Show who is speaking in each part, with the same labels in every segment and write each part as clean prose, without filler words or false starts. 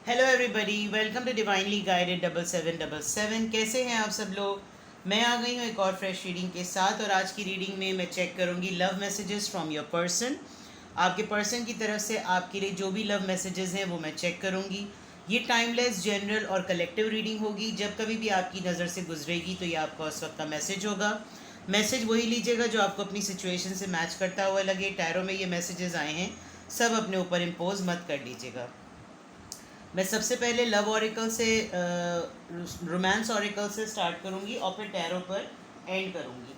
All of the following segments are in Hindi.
Speaker 1: Hello everybody, welcome to divinely guided 7777। कैसे हैं आप सब लोग। मैं आ गई हूँ एक और फ्रेश रीडिंग के साथ, और आज की रीडिंग में मैं चेक करूँगी love messages from your person. आपके पर्सन की तरफ से आपके लिए जो भी लव मैसेजेस हैं वो मैं चेक करूँगी। ये टाइमलेस, जनरल और कलेक्टिव रीडिंग होगी। जब कभी भी आपकी नज़र से गुजरेगी तो ये आपका उस वक्त का मैसेज होगा। मैसेज वही लीजिएगा जो आपको अपनी सिचुएशन से मैच करता हुआ लगे। टैरो में ये मैसेजेस आए हैं, सब अपने ऊपर इम्पोज मत कर लीजिएगा। मैं सबसे पहले लव ऑरिकल से, रोमांस ऑरिकल से स्टार्ट करूंगी और फिर टैरो पर एंड करूंगी।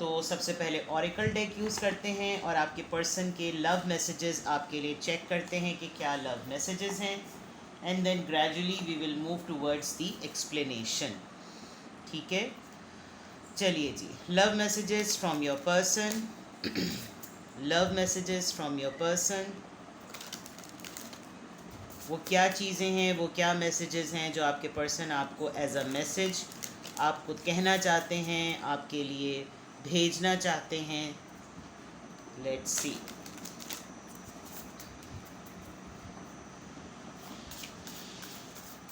Speaker 1: तो सबसे पहले ऑरिकल डेक यूज़ करते हैं और आपके पर्सन के लव मैसेजेस आपके लिए चेक करते हैं कि क्या लव मैसेजेस हैं, and then gradually we will move towards the explanation. ठीक है, चलिए जी। Love messages from your person. Love messages from your person, वो क्या चीज़ें हैं, वो क्या मैसेजेस हैं जो आपके पर्सन आपको एज अ मैसेज आपको कहना चाहते हैं, आपके लिए भेजना चाहते हैं। Let's see.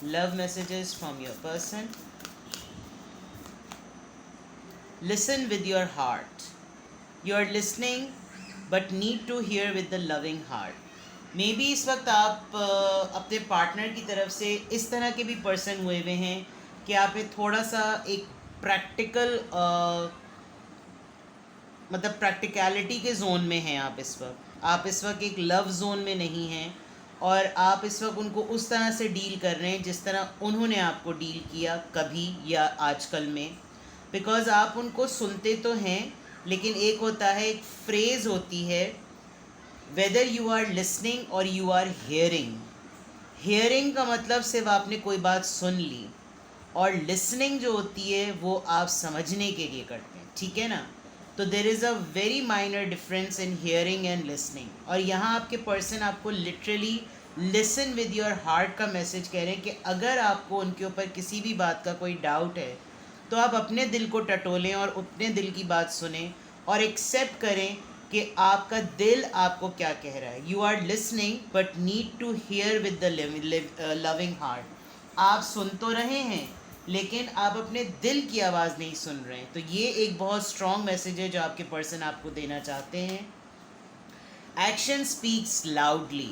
Speaker 1: Love messages from your person. Listen with your heart. You are listening but need to hear with the loving heart. Maybe इस वक्त आप अपने पार्टनर की तरफ से इस तरह के भी पर्सन हुए हुए हैं कि आप एक थोड़ा सा एक प्रैक्टिकल, मतलब प्रैक्टिकलिटी के ज़ोन में हैं। आप इस वक्त एक लव जोन में नहीं हैं, और आप इस वक्त उनको उस तरह से डील कर रहे हैं जिस तरह उन्होंने आपको डील किया कभी या आजकल में। बिकॉज़ आप उनको सुनते तो हैं, लेकिन एक होता है, एक फ्रेज़ होती है, वेदर यू आर लिसनिंग और यू आर हियरिंग। हियरिंग का मतलब सिर्फ आपने कोई बात सुन ली, और लिसनिंग जो होती है वो आप समझने के लिए करते हैं। ठीक है ना। तो there is a very minor difference in hearing and listening. और यहाँ आपके पर्सन आपको literally listen with your heart का मैसेज कह रहे हैं कि अगर आपको उनके ऊपर किसी भी बात का कोई डाउट है तो आप अपने दिल को टटोलें और अपने दिल की बात सुनें और एक्सेप्ट करें कि आपका दिल आपको क्या कह रहा है। You are listening but need to hear with the loving heart. आप सुन तो रहे हैं लेकिन आप अपने दिल की आवाज़ नहीं सुन रहे हैं। तो ये एक बहुत स्ट्रॉन्ग मैसेज है जो आपके पर्सन आपको देना चाहते हैं। Action speaks loudly,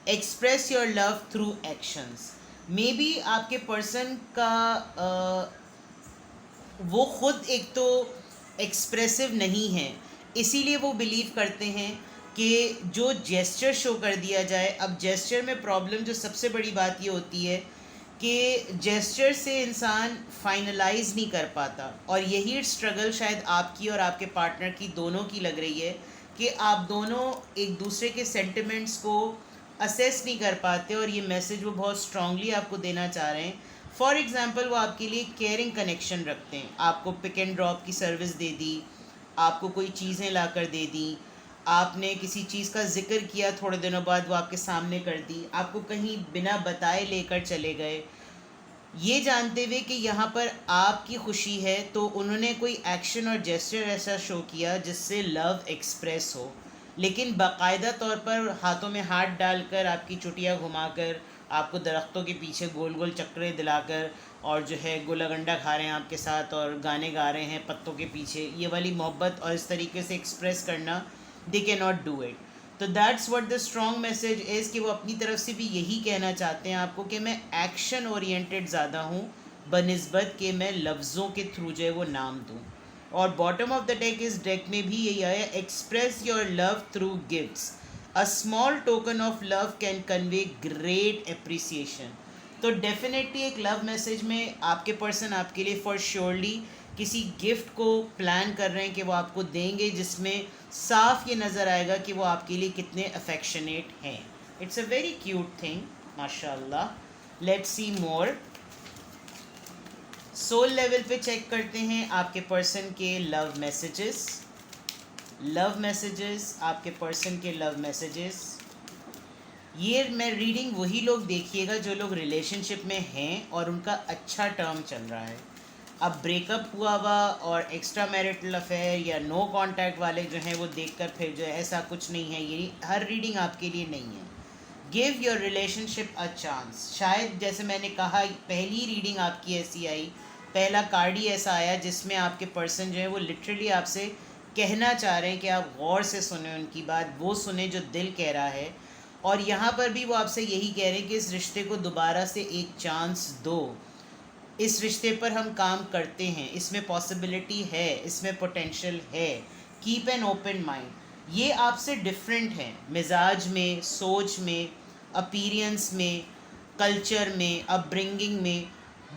Speaker 1: express your love through actions. May be आपके पर्सन का वो खुद एक तो एक्सप्रेसिव नहीं है, इसीलिए वो बिलीव करते हैं कि जो जेस्चर शो कर दिया जाए। अब जेस्चर में प्रॉब्लम, जो सबसे बड़ी बात ये होती है कि जेस्चर से इंसान फाइनलाइज नहीं कर पाता, और यही स्ट्रगल शायद आपकी और आपके पार्टनर की दोनों की लग रही है कि आप दोनों एक दूसरे के सेंटिमेंट्स को असेस नहीं कर पाते, और ये मैसेज वो बहुत स्ट्रांगली आपको देना चाह रहे हैं। फॉर एग्ज़ाम्पल, वो आपके लिए केयरिंग कनेक्शन रखते हैं, आपको पिक एंड ड्रॉप की सर्विस दे दी, आपको कोई चीज़ें ला कर दे दी, आपने किसी चीज़ का जिक्र किया, थोड़े दिनों बाद वो आपके सामने कर दी, आपको कहीं बिना बताए लेकर चले गए, ये जानते हुए कि यहाँ पर आपकी खुशी है। तो उन्होंने कोई एक्शन और जेस्चर ऐसा शो किया जिससे लव एक्सप्रेस हो, लेकिन बाकायदा तौर पर हाथों में हाथ डालकर, आपकी चुटिया घुमाकर, आपको दरख्तों के पीछे गोल गोल चक्करे दिलाकर, और जो है गुलागंडा खा रहे हैं आपके साथ और गाने गा रहे हैं पत्तों के पीछे, ये वाली मोहब्बत और इस तरीके से एक्सप्रेस करना, they can not do it. तो that's what the strong message is, कि वो अपनी तरफ से भी यही कहना चाहते हैं आपको कि मैं एक्शन ओरिएंटेड ज़्यादा हूँ बनिस्बत कि मैं लफ्ज़ों के थ्रू जो है वो नाम दूँ। और बॉटम ऑफ द डेक, इस डेक में भी यही आया, express your love through gifts, a small token of love can convey great appreciation. तो डेफिनेटली एक लव मैसेज में आपके पर्सन आपके लिए फॉर श्योरली किसी गिफ्ट को प्लान कर रहे हैं कि वो आपको देंगे, जिसमें साफ ये नज़र आएगा कि वो आपके लिए कितने अफेक्शनेट हैं। It's a very cute thing, माशाल्लाह। Let's see more. Soul level पे चेक करते हैं आपके पर्सन के लव मैसेजेस। लव मैसेजेस, आपके पर्सन के लव मैसेजेस। ये मैं रीडिंग वही लोग देखिएगा जो लोग रिलेशनशिप में हैं और उनका अच्छा टर्म चल रहा है। अब ब्रेकअप हुआ और एक्स्ट्रा मैरिटल अफेयर या नो कांटेक्ट वाले जो हैं वो देखकर फिर जो है ऐसा कुछ नहीं है, ये हर रीडिंग आपके लिए नहीं है। Give your relationship a chance. शायद जैसे मैंने कहा पहली रीडिंग आपकी ऐसी आई, पहला कार्ड ही ऐसा आया जिसमें आपके पर्सन जो है वो लिटरली आपसे कहना चाह रहे हैं कि आप गौर से सुने उनकी बात, वो सुने जो दिल कह रहा है। और यहाँ पर भी वो आपसे यही कह रहे हैं कि इस रिश्ते को दोबारा से एक चांस दो, इस रिश्ते पर हम काम करते हैं, इसमें पॉसिबिलिटी है, इसमें पोटेंशियल है, कीप एन ओपन माइंड। ये आपसे डिफरेंट हैं मिजाज में, सोच में, अपीरियंस में, कल्चर में, अपब्रिंगिंग में,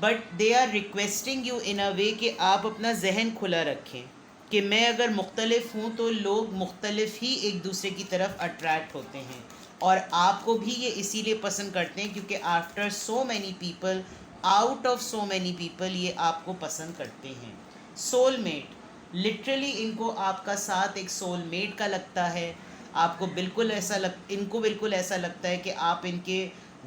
Speaker 1: but they are requesting you in a way कि आप अपना जहन खुला रखें कि मैं अगर मुख्तलिफ हूँ तो लोग मुख्तलिफ ही एक दूसरे की तरफ अट्रैक्ट होते हैं, और आपको भी ये इसीलिए पसंद करते हैं क्योंकि after so many people, out of so many people, ये आपको पसंद करते हैं। सोलमेट, लिटरली इनको आपका साथ एक सोलमेट का लगता है। आपको बिल्कुल ऐसा इनको बिल्कुल ऐसा लगता है कि आप इनके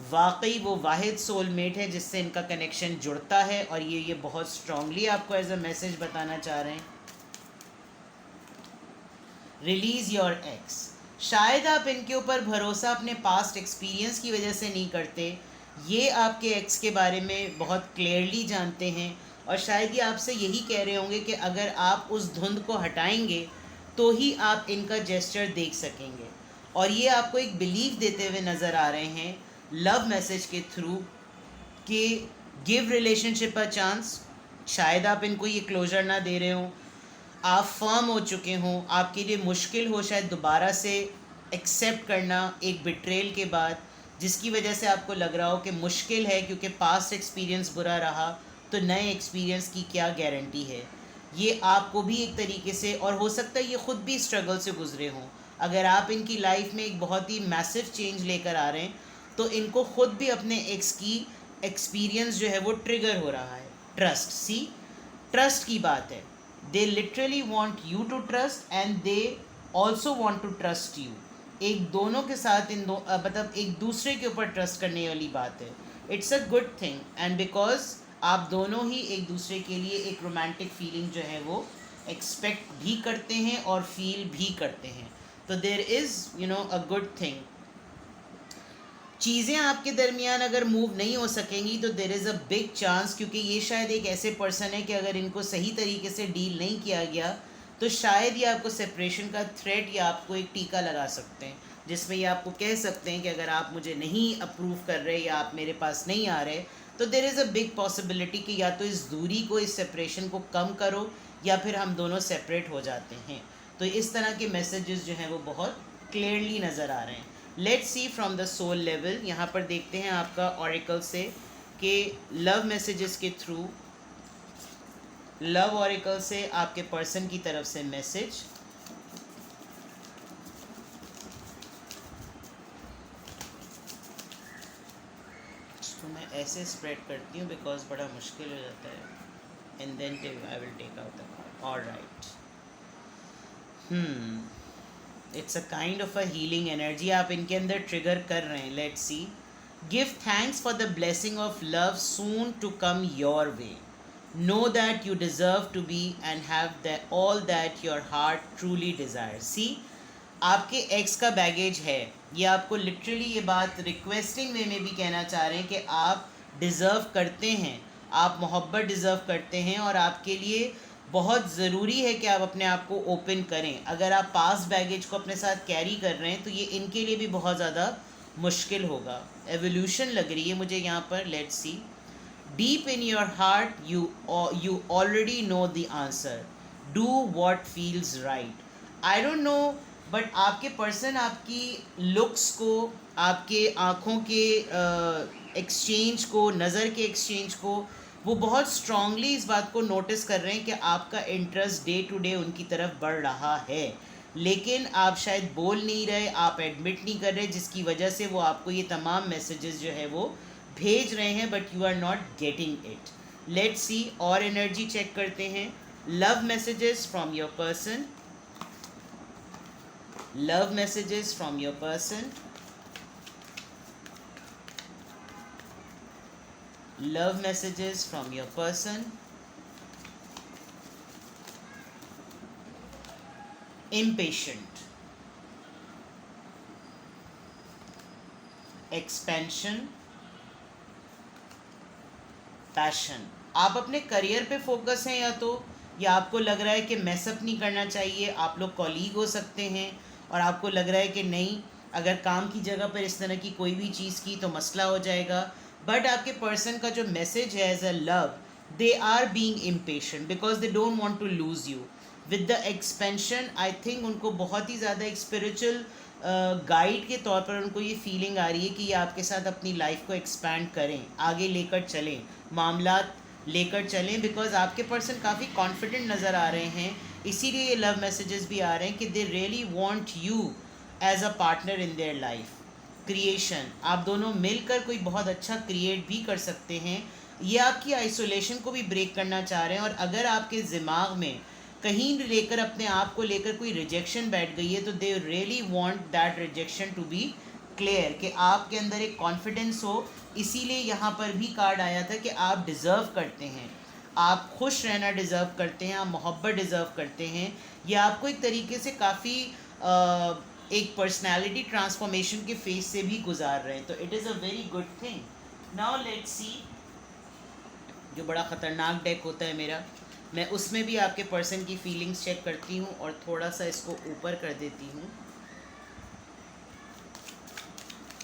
Speaker 1: वाकई वो वाहिद सोलमेट है जिससे इनका कनेक्शन जुड़ता है, और ये बहुत स्ट्रांगली आपको एज अ मैसेज बताना चाह रहे हैं। Release your x. शायद आप इनके ऊपर भरोसा अपने पास्ट एक्सपीरियंस की वजह से नहीं करते, ये आपके एक्स के बारे में बहुत क्लियरली जानते हैं, और शायद ये आपसे यही कह रहे होंगे कि अगर आप उस धुंध को हटाएंगे तो ही आप इनका जेस्चर देख सकेंगे। और ये आपको एक बिलीव देते हुए नज़र आ रहे हैं लव मैसेज के थ्रू कि गिव रिलेशनशिप अ चांस। शायद आप इनको ये क्लोजर ना दे रहे हों, आप फर्म हो चुके हों, आपके लिए मुश्किल हो शायद दोबारा से एक्सेप्ट करना एक बिट्रेल के बाद, जिसकी वजह से आपको लग रहा हो कि मुश्किल है क्योंकि पास्ट एक्सपीरियंस बुरा रहा, तो नए एक्सपीरियंस की क्या गारंटी है। ये आपको भी एक तरीके से, और हो सकता है ये ख़ुद भी स्ट्रगल से गुजरे हों। अगर आप इनकी लाइफ में एक बहुत ही मैसिव चेंज लेकर आ रहे हैं तो इनको ख़ुद भी अपने एक्स की एक्सपीरियंस जो है वो ट्रिगर हो रहा है। ट्रस्ट, सी, ट्रस्ट की बात है। They literally want you to trust and they also want to trust you. एक दोनों के साथ मतलब एक दूसरे के ऊपर ट्रस्ट करने वाली बात है। It's a good thing, and because आप दोनों ही एक दूसरे के लिए एक रोमांटिक फीलिंग जो है वो एक्सपेक्ट भी करते हैं और फील भी करते हैं, तो there is a good thing. चीज़ें आपके दरमियान अगर मूव नहीं हो सकेंगी तो there is a big chance, क्योंकि ये शायद एक ऐसे पर्सन है कि अगर इनको सही तरीके से डील नहीं किया गया तो शायद ये आपको सेपरेशन का थ्रेट या आपको एक टीका लगा सकते हैं, जिसमें ये आपको कह सकते हैं कि अगर आप मुझे नहीं अप्रूव कर रहे या आप मेरे पास नहीं आ रहे तो there is a big possibility कि या तो इस दूरी को, इस सेपरेशन को कम करो, या फिर हम दोनों सेपरेट हो जाते हैं। तो इस तरह के मैसेजेस जो हैं वो बहुत क्लियरली नज़र आ रहे हैं। Let's see from the soul level. यहाँ पर देखते हैं आपका ऑरिकल से कि लव मैसेजेस के थ्रू, लव ऑरिकल से आपके पर्सन की तरफ से मैसेज। तो मैं ऐसे स्प्रेड करती हूँ बिकॉज बड़ा मुश्किल हो जाता है, and then I will take out the card. Alright, it's a kind of a healing energy आप इनके अंदर ट्रिगर कर रहे हैं। Let's see. Give thanks for the blessing of love soon to come your way. Know that you deserve to be and have all that your heart truly desire. See, आपके एक्स का बैगेज है, ये आपको लिटरली ये बात रिक्वेस्टिंग वे में भी कहना चाह रहे हैं कि आप डिज़र्व करते हैं, आप मोहब्बत डिज़र्व करते हैं, और आपके लिए बहुत ज़रूरी है कि आप अपने आप को ओपन करें। अगर आप पास बैगेज को अपने साथ कैरी कर रहे हैं तो ये इनके लिए भी बहुत ज़्यादा मुश्किल होगा। एवोल्यूशन लग रही है मुझे यहाँ पर। Let's see. Deep in your heart you already know the answer, do what feels right. I don't know, but आपके पर्सन आपकी लुक्स को, आपके आँखों के एक्सचेंज को, नज़र के एक्सचेंज को, वो बहुत स्ट्रांगली इस बात को नोटिस कर रहे हैं कि आपका इंटरेस्ट डे टू डे उनकी तरफ बढ़ रहा है, लेकिन आप शायद बोल नहीं रहे, आप एडमिट नहीं कर रहे, जिसकी वजह से वो आपको ये तमाम मैसेजेस जो है वो भेज रहे हैं, but you are not getting it. Let's see, और एनर्जी चेक करते हैं। Love messages from your person, love messages from your person, love messages from your person, impatient, expansion, passion. आप अपने करियर पे फोकस हैं या आपको लग रहा है कि मैसअप नहीं करना चाहिए। आप लोग कॉलीग हो सकते हैं और आपको लग रहा है कि नहीं, अगर काम की जगह पर इस तरह की कोई भी चीज़ की तो मसला हो जाएगा। बट आपके पर्सन का जो मैसेज है as a love, they are being impatient because they don't want to lose you. With the expansion I think उनको बहुत ही ज़्यादा एक स्पिरिचुअल गाइड के तौर पर उनको ये फीलिंग आ रही है कि ये आपके साथ अपनी लाइफ को एक्सपैंड करें, आगे लेकर चलें, मामलात लेकर चलें। बिकॉज आपके पर्सन काफ़ी कॉन्फिडेंट नज़र आ रहे हैं, इसीलिए ये लव मैसेजेस भी आ रहे हैं कि they really want you as a partner in their life. Creation, आप दोनों मिलकर कोई बहुत अच्छा क्रिएट भी कर सकते हैं। ये आपकी आइसोलेशन को भी ब्रेक करना चाह रहे हैं। और अगर आपके दिमाग में कहीं लेकर अपने आप को लेकर कोई रिजेक्शन बैठ गई है तो they really want that rejection to be clear, कि आपके अंदर एक कॉन्फिडेंस हो। इसीलिए यहाँ पर भी कार्ड आया था कि आप डिज़र्व करते हैं, आप खुश रहना डिज़र्व करते हैं, आप मोहब्बत डिज़र्व करते हैं। ये आपको एक तरीके से काफ़ी एक पर्सनालिटी ट्रांसफॉर्मेशन के फेज से भी गुजार रहे हैं, तो it is a very good thing. Now let's सी, जो बड़ा ख़तरनाक डेक होता है मेरा, मैं उसमें भी आपके पर्सन की फीलिंग्स चेक करती हूँ और थोड़ा सा इसको ऊपर कर देती हूँ।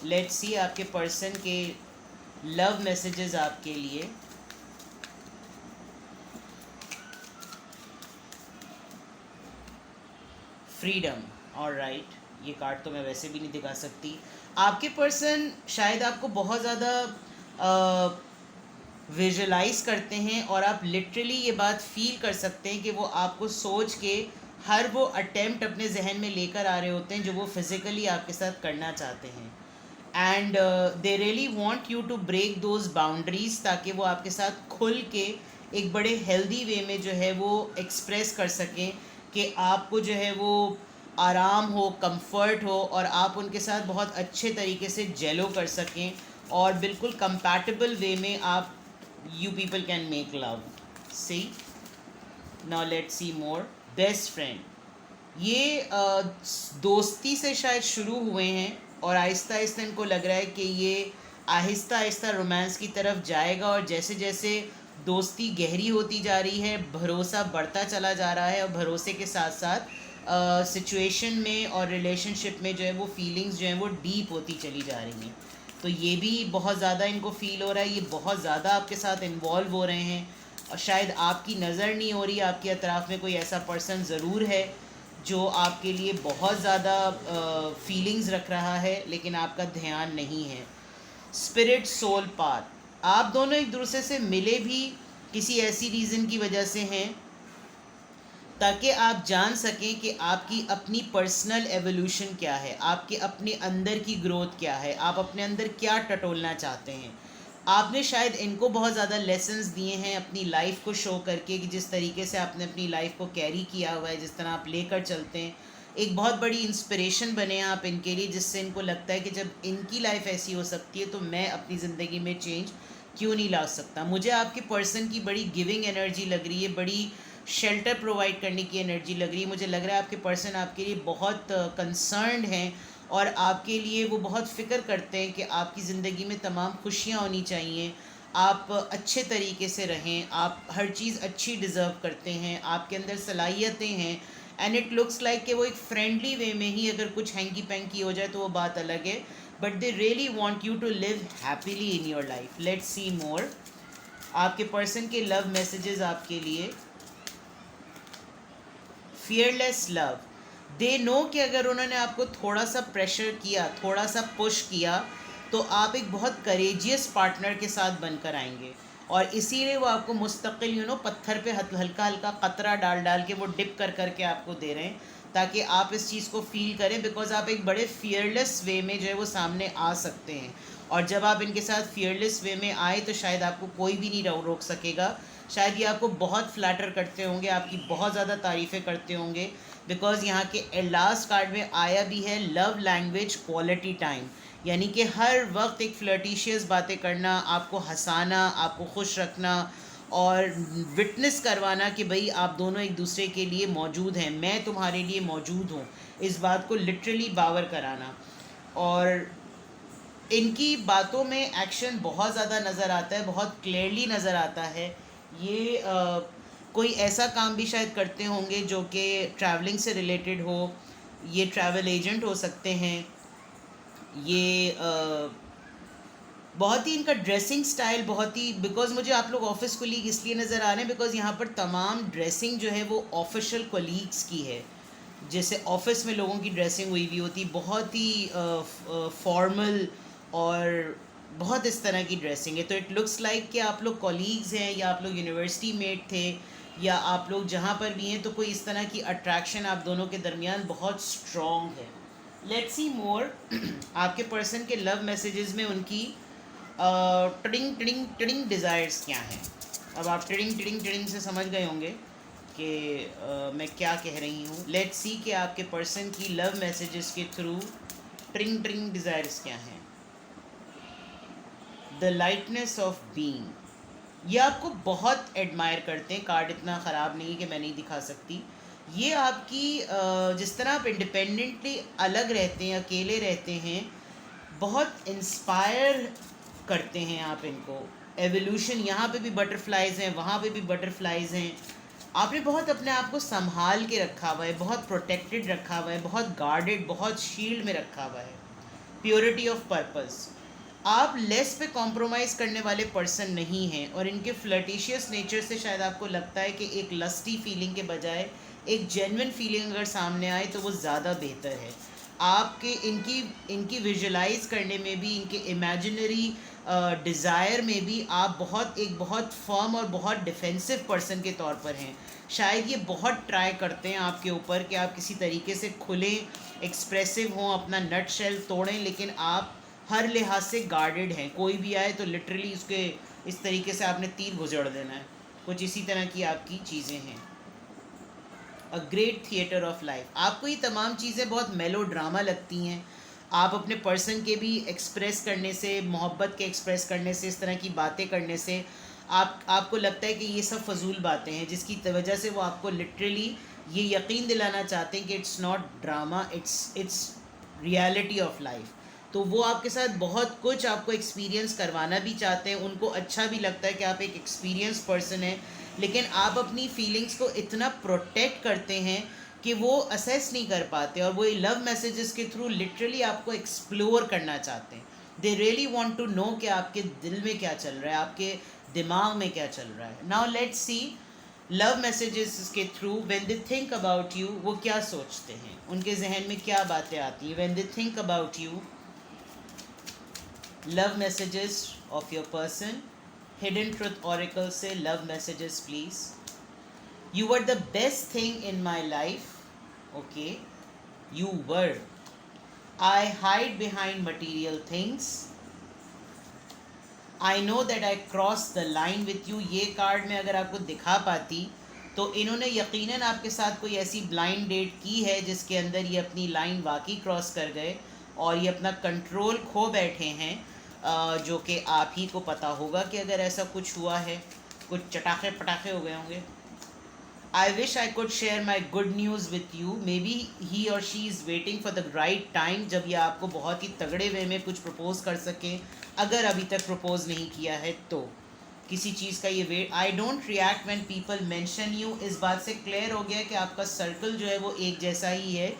Speaker 1: लेट्स सी आपके पर्सन के लव मैसेजेस आपके लिए। फ्रीडम, ऑलराइट, ये कार्ड तो मैं वैसे भी नहीं दिखा सकती। आपके पर्सन शायद आपको बहुत ज़्यादा विजुलाइज करते हैं और आप लिटरली ये बात फील कर सकते हैं कि वो आपको सोच के हर वो अटेम्प्ट अपने जहन में लेकर आ रहे होते हैं जो वो फिज़िकली आपके साथ करना चाहते हैं। And they really want you to break those boundaries, ताकि वो आपके साथ खुल के एक बड़े हेल्दी वे में जो है वो एक्सप्रेस कर सकें कि आपको जो है वो आराम हो, कंफर्ट हो और आप उनके साथ बहुत अच्छे तरीके से जेलो कर सकें और बिल्कुल कंपैटिबल वे में आप you people can make love. See, now let's see more. Best friend, ये दोस्ती से शायद शुरू हुए हैं और आहिस्ता आहिस्ता इनको लग रहा है कि ये आहिस्ता आहिस्ता रोमांस की तरफ जाएगा। और जैसे जैसे दोस्ती गहरी होती जा रही है, भरोसा बढ़ता चला जा रहा है और भरोसे के साथ साथ सिचुएशन में और रिलेशनशिप में जो है वो फीलिंग्स जो हैं वो डीप होती चली जा रही हैं। तो ये भी बहुत ज़्यादा इनको फ़ील हो रहा है, ये बहुत ज़्यादा आपके साथ इन्वॉल्व हो रहे हैं और शायद आपकी नज़र नहीं हो रही, आपके अतराफ़ में कोई ऐसा पर्सन ज़रूर है जो आपके लिए बहुत ज़्यादा फीलिंग्स रख रहा है लेकिन आपका ध्यान नहीं है। स्पिरिट सोल पाथ, आप दोनों एक दूसरे से मिले भी किसी ऐसी रीज़न की वजह से हैं ताकि आप जान सकें कि आपकी अपनी पर्सनल एवोल्यूशन क्या है, आपके अपने अंदर की ग्रोथ क्या है, आप अपने अंदर क्या टटोलना चाहते हैं। आपने शायद इनको बहुत ज़्यादा लेसन्स दिए हैं अपनी लाइफ को शो करके कि जिस तरीके से आपने अपनी लाइफ को कैरी किया हुआ है, जिस तरह आप लेकर चलते हैं, एक बहुत बड़ी इंस्पिरेशन बने हैं आप इनके लिए, जिससे इनको लगता है कि जब इनकी लाइफ ऐसी हो सकती है तो मैं अपनी ज़िंदगी में चेंज क्यों नहीं ला सकता। मुझे आपके पर्सन की बड़ी गिविंग एनर्जी लग रही है, बड़ी शेल्टर प्रोवाइड करने की एनर्जी लग रही है। मुझे लग रहा है आपके पर्सन आपके लिए बहुत कंसर्न्ड हैं और आपके लिए वो बहुत फ़िक्र करते हैं कि आपकी ज़िंदगी में तमाम खुशियाँ होनी चाहिए, आप अच्छे तरीके से रहें, आप हर चीज़ अच्छी डिज़र्व करते हैं, आपके अंदर सलाहियतें हैं। एंड इट लुक्स लाइक कि वो एक फ्रेंडली वे में ही अगर कुछ हैंकी पैंकी हो जाए तो वो बात अलग है, but they really want you to live happily in your life. Let's see more आपके पर्सन के लव मैसेजेस आपके लिए। फियरलेस लव, दे नो कि अगर उन्होंने आपको थोड़ा सा प्रेशर किया, थोड़ा सा पुश किया तो आप एक बहुत करेजियस पार्टनर के साथ बनकर आएंगे और इसीलिए वो आपको मुस्तकिल पत्थर पे हल्का हल्का कतरा डाल डाल के वो डिप कर कर के आपको दे रहे हैं ताकि आप इस चीज़ को फील करें, बिकॉज आप एक बड़े फियरलेस वे में जो है वो सामने आ सकते हैं। और जब आप इनके साथ फियरलेस वे में आए तो शायद आपको कोई भी नहीं रोक सकेगा। शायद ये आपको बहुत फ्लैटर करते होंगे, आपकी बहुत ज़्यादा तारीफ़ें करते होंगे, बिकॉज़ यहाँ के लास्ट कार्ड में आया भी है लव लैंग्वेज क्वालिटी टाइम, यानी कि हर वक्त एक फ्लर्टिशियस बातें करना, आपको हंसाना, आपको खुश रखना और विटनेस करवाना कि भाई आप दोनों एक दूसरे के लिए मौजूद हैं, मैं तुम्हारे लिए मौजूद हूँ, इस बात को लिटरली बावर कराना। और इनकी बातों में एक्शन बहुत ज़्यादा नज़र आता है, बहुत क्लियरली नज़र आता है। ये कोई ऐसा काम भी शायद करते होंगे जो कि ट्रैवलिंग से रिलेटेड हो। ये ट्रैवल एजेंट हो सकते हैं। ये बहुत ही इनका ड्रेसिंग स्टाइल बहुत ही, बिकॉज मुझे आप लोग ऑफिस कोलीग इसलिए नज़र आ रहे हैं बिकॉज यहाँ पर तमाम ड्रेसिंग जो है वो ऑफिशियल कोलीग्स की है। जैसे ऑफिस में लोगों की ड्रेसिंग हुई हुई होती, बहुत ही फॉर्मल और बहुत इस तरह की ड्रेसिंग है। तो इट लुक्स लाइक कि आप लोग कॉलीग्स हैं या आप लोग यूनिवर्सिटी मेट थे या आप लोग जहाँ पर भी हैं, तो कोई इस तरह की अट्रैक्शन आप दोनों के दरमियान बहुत स्ट्रॉन्ग है। Let's see more. आपके पर्सन के लव मैसेजेस में उनकी टिडिंग टिडिंग टिडिंग डिज़ायर्स क्या हैं। अब आप टिडिंग टिडिंग टिडिंग से समझ गए होंगे कि मैं क्या कह रही हूँ। लेट्स सी कि आपके पर्सन की लव मैसेजेस के थ्रू टिडिंग टिडिंग डिज़ायर्स क्या हैं। द लाइटनेस ऑफ बीइंग, ये आपको बहुत एडमायर करते हैं। कार्ड इतना ख़राब नहीं कि मैं नहीं दिखा सकती। ये आपकी जिस तरह आप इंडिपेंडेंटली अलग रहते हैं, अकेले रहते हैं, बहुत इंस्पायर करते हैं आप इनको। एवोल्यूशन, यहाँ पे भी बटरफ्लाइज हैं, वहाँ पे भी बटरफ्लाइज हैं। आपने बहुत अपने आप को संभाल के रखा हुआ है, बहुत प्रोटेक्टेड रखा हुआ है, बहुत गार्डेड, बहुत शील्ड में रखा हुआ है। प्योरिटी ऑफ पर्पस, आप लेस पे कॉम्प्रोमाइज़ करने वाले पर्सन नहीं हैं और इनके फ्लर्टिशियस नेचर से शायद आपको लगता है कि एक लस्टी फीलिंग के बजाय एक जेन्युइन फीलिंग अगर सामने आए तो वो ज़्यादा बेहतर है। आपके इनकी विजुलाइज करने में भी, इनके इमेजिनरी डिज़ायर में भी आप बहुत फर्म और बहुत डिफेंसिव पर्सन के तौर पर हैं। शायद ये बहुत ट्राई करते हैं आपके ऊपर कि आप किसी तरीके से खुलें, एक्सप्रेसिव हों, अपना नट शेल तोड़ें, लेकिन आप हर लिहाज से गार्डेड हैं। कोई भी आए तो लिटरली उसके इस तरीके से आपने तीर गुजड़ देना है। कुछ इसी तरह की आपकी चीज़ें हैं। A great theatre of life, आपको ये तमाम चीज़ें बहुत मेलो ड्रामा लगती हैं। आप अपने पर्सन के भी एक्सप्रेस करने से, मोहब्बत के एक्सप्रेस करने से, इस तरह की बातें करने से आपको लगता है कि ये सब फजूल बातें हैं, जिसकी वजह से वो आपको लिटरली ये यकीन दिलाना चाहते हैं कि it's not drama, it's reality of life. तो वो आपके साथ बहुत कुछ आपको एक्सपीरियंस करवाना भी चाहते हैं। उनको अच्छा भी लगता है कि आप एक एक्सपीरियंस पर्सन हैं, लेकिन आप अपनी फीलिंग्स को इतना प्रोटेक्ट करते हैं कि वो असेस नहीं कर पाते और वो लव मैसेजेस के थ्रू लिटरली आपको एक्सप्लोर करना चाहते हैं। They really want to know कि आपके दिल में क्या चल रहा है, आपके दिमाग में क्या चल रहा है। Now let's see love messages के through when they think about you, वो क्या सोचते हैं, उनके जहन में क्या बातें आती हैं when they think about you. Love messages of your person, hidden truth oracle से love messages please. You were the best thing in my life. Okay, you were. I hide behind material things. I know that I crossed the line with you. ये कार्ड में अगर आपको दिखा पाती तो इन्होंने यकीनन आपके साथ कोई ऐसी ब्लाइंड डेट की है जिसके अंदर ये अपनी लाइन वाकई क्रॉस कर गए और ये अपना कंट्रोल खो बैठे हैं, जो कि आप ही को पता होगा कि अगर ऐसा कुछ हुआ है, कुछ चटाखे पटाखे हो गए होंगे। I wish I could share my good news with you. Maybe he or she is waiting for the right time, जब ये आपको बहुत ही तगड़े वे में कुछ प्रपोज कर सके। अगर अभी तक प्रपोज नहीं किया है तो किसी चीज़ का ये wait. I don't react when people mention you, इस बात से क्लियर हो गया कि आपका सर्कल जो है वो एक जैसा ही है,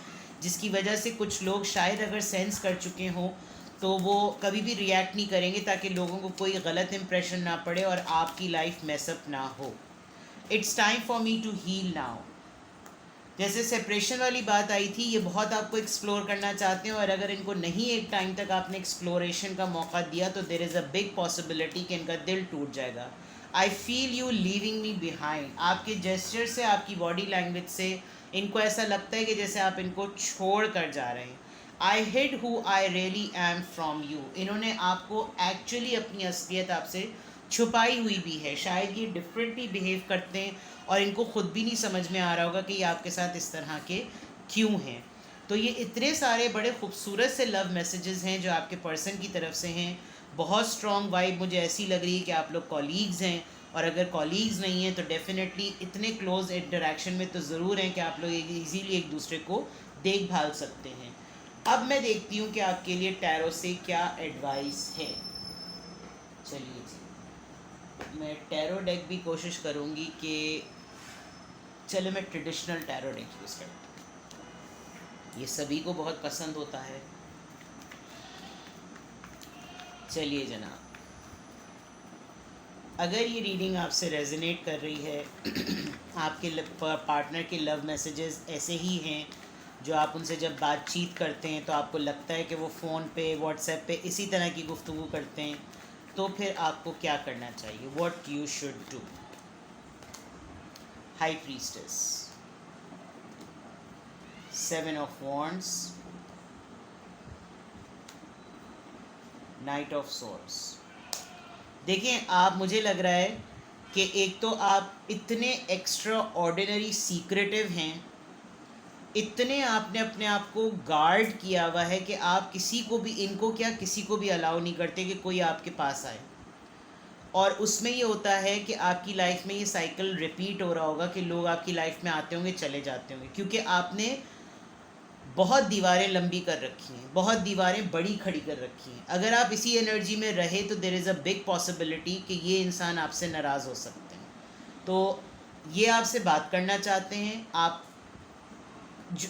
Speaker 1: जिसकी वजह से कुछ लोग शायद अगर सेंस कर चुके हों तो वो कभी भी रिएक्ट नहीं करेंगे ताकि लोगों को कोई गलत इंप्रेशन ना पड़े और आपकी लाइफ मैसअप ना हो। It's time for me to heal now, जैसे सेपरेशन वाली बात आई थी, ये बहुत आपको एक्सप्लोर करना चाहते हैं और अगर इनको नहीं एक टाइम तक आपने एक्सप्लोरेशन का मौका दिया तो there is a big possibility कि इनका दिल टूट जाएगा। I feel you leaving me behind, आपके जेस्चर से, आपकी बॉडी लैंग्वेज से इनको ऐसा लगता है कि जैसे आप इनको छोड़ कर जा रहे हैं। I hid who I really am from you, इन्होंने आपको एक्चुअली अपनी असलियत आपसे छुपाई हुई भी है। शायद ये डिफरेंटली बिहेव करते हैं और इनको खुद भी नहीं समझ में आ रहा होगा कि ये आपके साथ इस तरह के क्यों हैं। तो ये इतने सारे बड़े खूबसूरत से लव मैसेजेस हैं जो आपके पर्सन की तरफ से हैं। बहुत स्ट्रॉन्ग वाइब मुझे ऐसी लग रही है कि आप लोग कॉलीग्स हैं, और अगर कॉलीग्स नहीं हैं तो डेफिनेटली इतने क्लोज इंटरेक्शन में तो ज़रूर हैं कि आप लोग ईजीली एक दूसरे को देखभाल सकते हैं। अब मैं देखती हूँ कि आपके लिए टैरो से क्या एडवाइस है। चलिए जी, मैं टैरो डेक भी कोशिश करूँगी कि चलो मैं ट्रेडिशनल टैरो डेक यूज़ करता हूँ, ये सभी को बहुत पसंद होता है। चलिए जनाब, अगर ये रीडिंग आपसे रेजोनेट कर रही है आपके पार्टनर के लव मैसेजेस ऐसे ही हैं जो आप उनसे जब बातचीत करते हैं तो आपको लगता है कि वो फ़ोन पे व्हाट्सएप पे इसी तरह की गुफ्तगू करते हैं, तो फिर आपको क्या करना चाहिए, what you should do. High priestess, 7 of wands, night of swords. देखिए, आप, मुझे लग रहा है कि एक तो आप इतने एक्स्ट्रा ऑर्डिनरी सीक्रेटिव हैं, इतने आपने अपने आप को गार्ड किया हुआ है कि आप किसी को भी, इनको क्या, किसी को भी अलाउ नहीं करते कि कोई आपके पास आए। और उसमें ये होता है कि आपकी लाइफ में ये साइकिल रिपीट हो रहा होगा कि लोग आपकी लाइफ में आते होंगे, चले जाते होंगे, क्योंकि आपने बहुत दीवारें लंबी कर रखी हैं, बहुत दीवारें बड़ी खड़ी कर रखी हैं। अगर आप इसी एनर्जी में रहे तो there is a big possibility कि ये इंसान आपसे नाराज़ हो सकते हैं। तो ये आपसे बात करना चाहते हैं,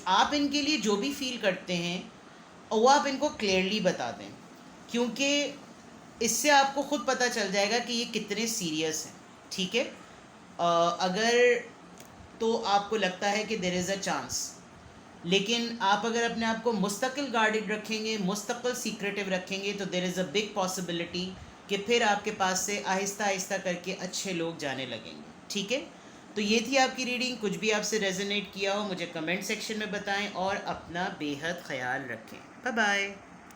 Speaker 1: आप इनके लिए जो भी फील करते हैं वो आप इनको क्लियरली बता दें, क्योंकि इससे आपको ख़ुद पता चल जाएगा कि ये कितने सीरियस हैं। ठीक है, अगर तो आपको लगता है कि देयर इज़ अ चांस, लेकिन आप अगर अपने आप को मुस्तकिल गार्डेड रखेंगे, मुस्तकिल सीक्रेटिव रखेंगे, तो there is a big possibility कि फिर आपके पास से आहिस्ता आहिस्ता करके अच्छे लोग जाने लगेंगे। ठीक है, तो ये थी आपकी रीडिंग। कुछ भी आपसे रेजोनेट किया हो मुझे कमेंट सेक्शन में बताएं और अपना बेहद ख्याल रखें। Bye bye.